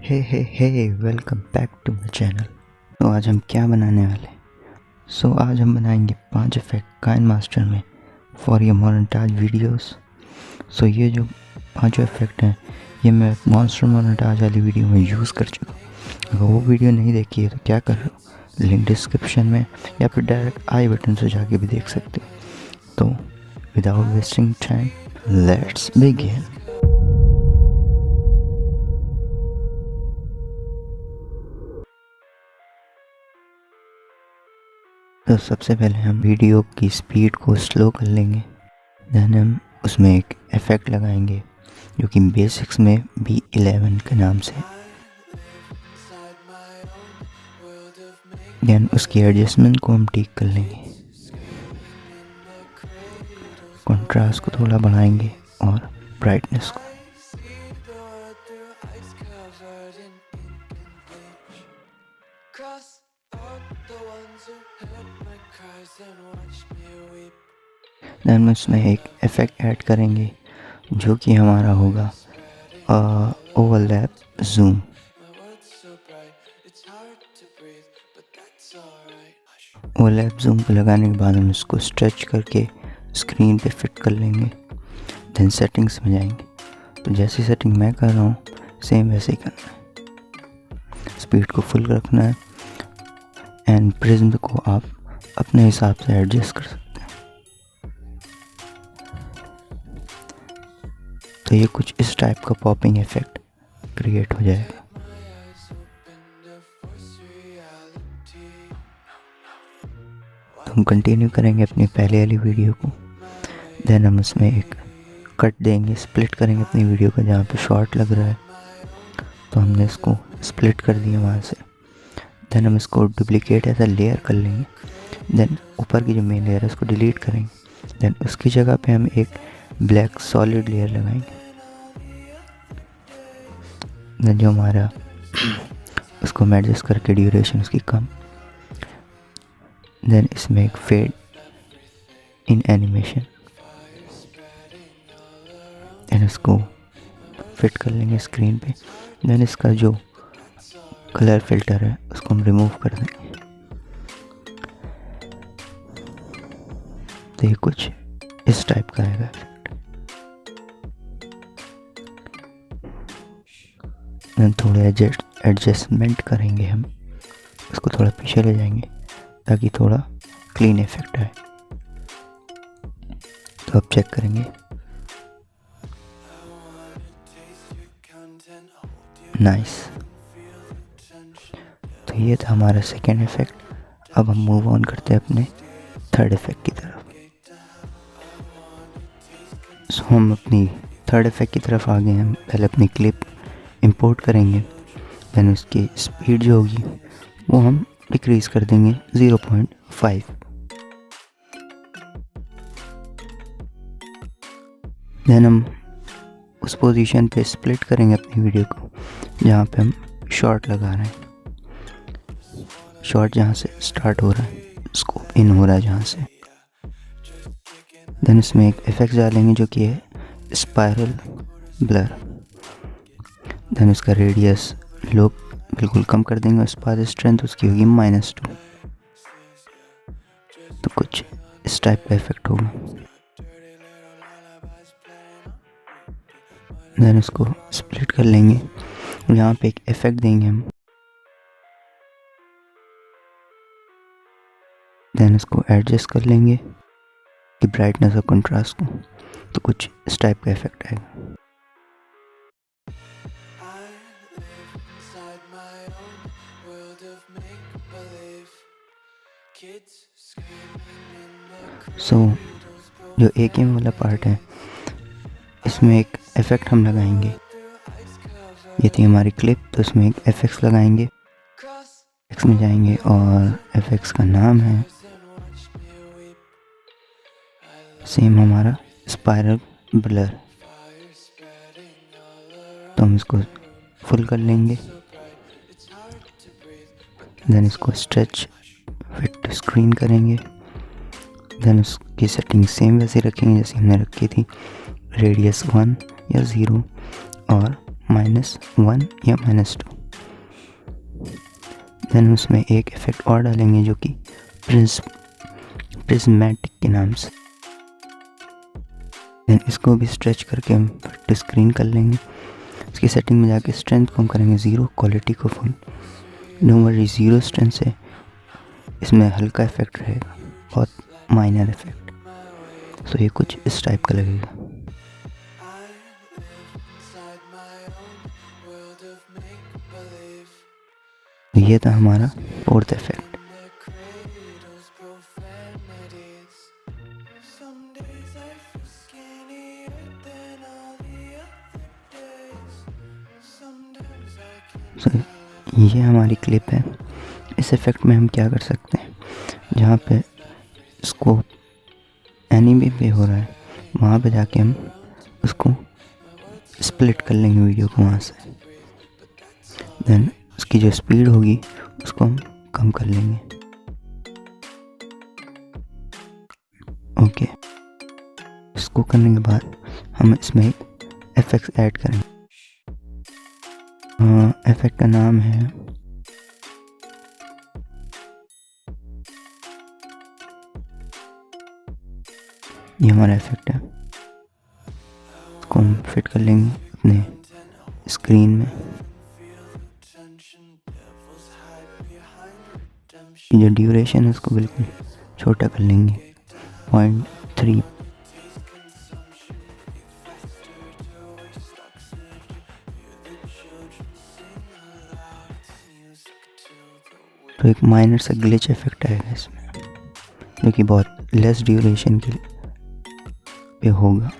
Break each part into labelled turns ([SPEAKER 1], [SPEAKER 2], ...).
[SPEAKER 1] Hey welcome back to my channel. तो आज हम क्या बनाने वाले हैं? आज हम बनाएंगे 5 इफेक्ट काइन मास्टर में फॉर योर मोनेटाइज वीडियोस। ये जो 5 इफेक्ट हैं ये मैं मॉन्स्टर मोनेटाइज वाली वीडियो में यूज़ कर चुका हूँ। अगर वो वीडियो नहीं देखी है तो क्या कर रहे हो, लिंक डिस्क्रिप्शन में या फिर डायरेक्ट आई बटन से जाके भी देख सकते हो। तो without wasting time let's begin. तो सबसे पहले हम वीडियो की स्पीड को स्लो कर लेंगे। देन हम उसमें एक इफ़ेक्ट लगाएंगे जो कि बेसिक्स में B11 के नाम से। देन उसकी एडजस्टमेंट को हम ठीक कर लेंगे, कंट्रास्ट को थोड़ा बढ़ाएंगे और ब्राइटनेस को। देन उसमें एक इफ़ेक्ट ऐड करेंगे जो कि हमारा होगा ओवरलैप जूम। ओवरलैप जूम को लगाने के बाद हम इसको स्ट्रेच करके स्क्रीन पे फिट कर लेंगे। देन सेटिंग्स में जाएंगे, तो जैसी सेटिंग मैं कर रहा हूँ सेम वैसे ही करना है। स्पीड को फुल रखना है एंड प्रिज्म को आप अपने हिसाब से एडजस्ट कर सकते हैं। तो ये कुछ इस टाइप का पॉपिंग इफेक्ट क्रिएट हो जाएगा। तो हम कंटिन्यू करेंगे अपनी पहले वाली वीडियो को। देन हम इसमें एक कट देंगे, स्प्लिट करेंगे अपनी वीडियो को जहाँ पे शॉर्ट लग रहा है। तो हमने इसको स्प्लिट कर दिया वहाँ से। देन हम इसको डुप्लीकेट ऐसा लेयर कर लेंगे। देन ऊपर की जो मेन लेयर है उसको डिलीट करेंगे। देन उसकी जगह पे हम एक ब्लैक सॉलिड लेयर लगाएंगे। देन जो हमारा उसको हम एडजस्ट करके ड्यूरेशन उसकी कम। देन इसमें एक फेड इन एनिमेशन, देन इसको फिट कर लेंगे स्क्रीन पे। देन इसका जो कलर फिल्टर है उसको हम रिमूव कर देंगे। तो ये कुछ इस टाइप का आएगा इफेक्ट। देन थोड़े एडजस्टमेंट करेंगे, हम उसको थोड़ा पीछे ले जाएंगे ताकि थोड़ा क्लीन इफेक्ट आए। तो अब चेक करेंगे, नाइस। तो ये था हमारा सेकेंड इफेक्ट। अब हम मूव ऑन करते हैं अपने थर्ड इफेक्ट की तरफ। हम अपनी थर्ड इफेक्ट की तरफ आ गए हैं। पहले अपनी क्लिप इंपोर्ट करेंगे। देन उसकी स्पीड जो होगी वो हम डिक्रीज़ कर देंगे 0.5। देन हम उस पोजीशन पे स्प्लिट करेंगे अपनी वीडियो को जहाँ पे हम शॉर्ट लगा रहे हैं। शॉर्ट जहाँ से स्टार्ट हो रहा है, स्कोप इन हो रहा है जहाँ से। देन इसमें एक इफेक्ट डालेंगे जो कि है स्पाइरल ब्लर। देन उसका रेडियस लोग बिल्कुल कम कर देंगे। स्पाइरल स्ट्रेंथ उसकी होगी -2। तो कुछ इस टाइप का इफेक्ट होगा। देन इसको स्प्लिट कर लेंगे, यहाँ पे एक इफेक्ट देंगे हम। देन इसको एडजस्ट कर लेंगे कि ब्राइटनेस और कंट्रास्ट को। तो कुछ इस टाइप का इफेक्ट आएगा। जो एक ही वाला पार्ट है इसमें एक इफेक्ट हम लगाएंगे। ये थी हमारी क्लिप, तो इसमें एक एफएक्स लगाएंगे। एफएक्स में जाएंगे और एफएक्स का नाम है सेम हमारा स्पाइरल ब्लर। तो हम इसको फुल कर लेंगे। देन इसको स्ट्रेच फिट स्क्रीन करेंगे। देन उसकी सेटिंग सेम वैसे रखेंगे जैसे हमने रखी थी, रेडियस 1 या 0 और -1 या -2। देन उसमें एक इफेक्ट और डालेंगे जो कि प्रिज्मेटिक के नाम से। देन इसको भी स्ट्रेच करके हम टच स्क्रीन कर लेंगे। इसकी सेटिंग में जाके स्ट्रेंथ को हम करेंगे 0, क्वालिटी को फुल। डोंट वरी, 0 स्ट्रेंथ से इसमें हल्का इफेक्ट रहेगा, बहुत माइनर इफेक्ट। सो ये कुछ इस टाइप का लगेगा। ये था हमारा 4th इफेक्ट। ये हमारी क्लिप है। इस इफेक्ट में हम क्या कर सकते हैं, जहाँ पे स्कोप एनीमे पे हो रहा है वहाँ पे जाके हम उसको स्प्लिट कर लेंगे वीडियो को वहाँ से। देन उसकी जो स्पीड होगी उसको हम कम कर लेंगे। ओके, इसको करने के बाद हम इसमें एक इफेक्ट ऐड करेंगे। इफेक्ट का नाम है ये हमारा इफेक्ट है। इसको हम फिट कर लेंगे अपने स्क्रीन में। जो ड्यूरेशन है उसको बिल्कुल छोटा कर लेंगे, 0.3। तो एक माइनर सा ग्लिच इफेक्ट आएगा इसमें, जो कि बहुत लेस ड्यूरेशन के पे होगा।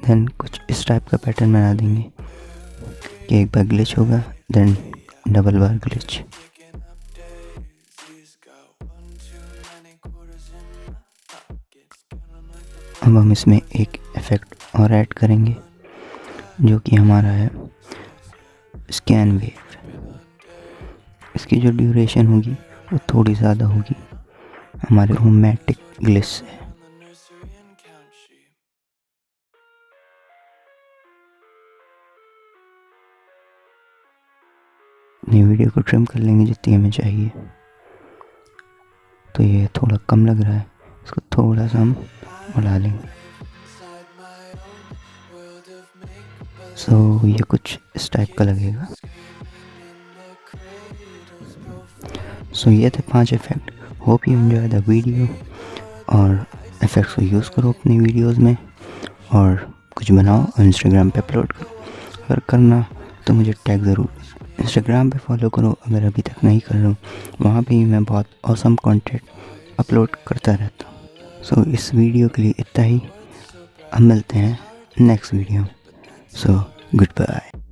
[SPEAKER 1] देन कुछ इस टाइप का पैटर्न बना देंगे कि एक बार ग्लिच होगा, देन डबल बार ग्लिच। अब हम इसमें एक इफेक्ट और ऐड करेंगे जो कि हमारा है स्कैन वेव। इसकी जो ड्यूरेशन होगी वो थोड़ी ज़्यादा होगी हमारे होमैटिक ग्लिच से। अपनी वीडियो को ट्रिम कर लेंगे जितनी हमें चाहिए। तो ये थोड़ा कम लग रहा है, इसको थोड़ा सा हम बढ़ा लेंगे। सो ये कुछ इस टाइप का लगेगा। सो ये थे 5 effect. Hope you enjoy the video. और इफेक्ट्स को यूज़ करो अपनी वीडियोस में और कुछ बनाओ और इंस्टाग्राम पे अपलोड करो। अगर करना तो मुझे टैग ज़रूर। इंस्टाग्राम पे फॉलो करो अगर अभी तक नहीं कर रहा हूँ, वहाँ पे ही मैं बहुत ऑसम कंटेंट अपलोड करता रहता हूँ। सो इस वीडियो के लिए इतना ही। अब मिलते हैं next video. So good bye.